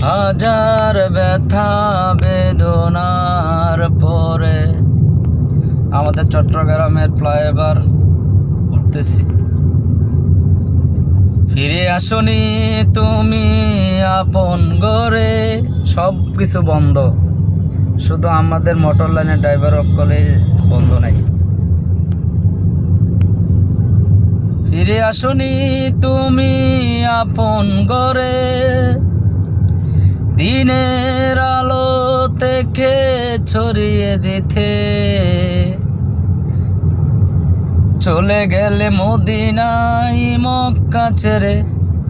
হাজার ব্যথা বেদনার পরে আমাদের চট্টগ্রামের ফ্লাইওভার উঠতেছি। ফিরে আসনি তুমি আপন ঘরে, সব কিছু বন্ধ, শুধু আমাদের মোটর লাইনের ড্রাইভার অকলে বন্ধ নাই। ফিরে আসনি তুমি আপন ঘরে, দিনের আলো থেকে ছড়িয়ে দিতে চলে গেলে মদিনায় মক্কা ছেড়ে।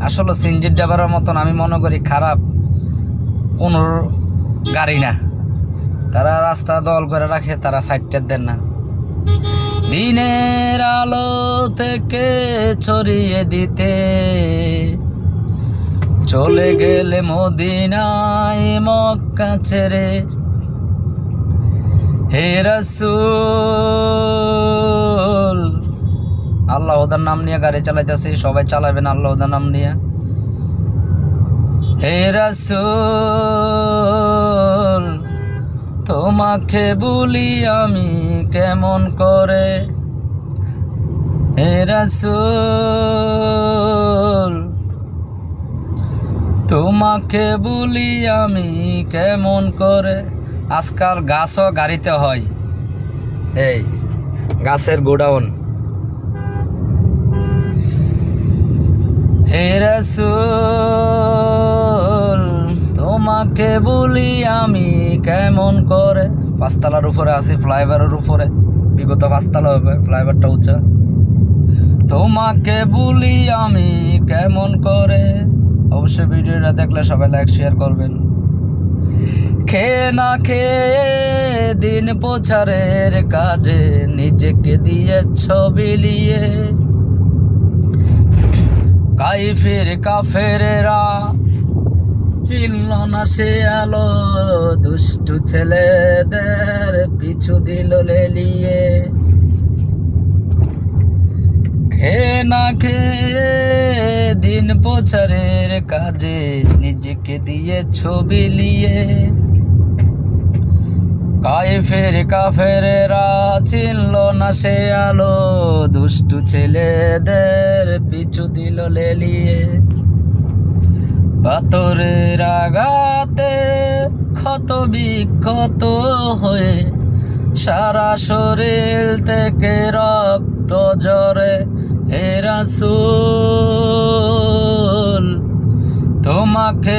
আসলে সিনজির ড্রাইভারের মতন আমি মনে করি খারাপ কোনো গাড়ি না, তারা রাস্তা দল করে রাখে, তারা সাইডটা দেন না। দিনের আলো থেকে ছড়িয়ে দিতে চলে গেলে মদিনায় মক্কা ছেড়ে। হে রাসূল, আল্লাহ ওদের নাম নিয়ে গাড়ি চালাইতেছি, সবাই চালাবেন আল্লাহ ওদের নাম নিয়ে। হে রাসূল, তোমাকে বলি আমি কেমন করে। হে রাসূল, তোমাকে বলি আমি কেমন করে। আজকাল গাছও গাড়িতে হয়, এই গাছের গোডাউন। হে রাসূল, তোমাকে বলি আমি কেমন করে। পাঁচতলার উপরে আছি, ফ্লাইওভারের উপরে, বিগত পাঁচতলা হবে, ফ্লাইওভারটা উঁচা। তোমাকে বলি আমি কেমন করে। অবশ্যই ভিডিওটা দেখলে সবাই লাইক শেয়ার করবেন। খেয়ে না খেয়ে দিন প্রচারের কাজে নিজেকে দিয়ে ছবি লিয়ে কাফেরেরা চিনল না সে আলো, দুষ্টু ছেলেদের পিছু দিল লেলিয়ে। খেয়ে না খেয়ে দিন প্রচারের কাজে নিজেকে দিয়ে ছবি লিয়ে কাফেরেরা চিনল না সে আলো, দুষ্টু ছেলেদের পিছু দিল লেলিয়ে। পাথরের আঘাতে ক্ষত বিক্ষত হয়ে সারা শরীর থেকে রক্ত ঝরে। হে রাসূল, তোমাকে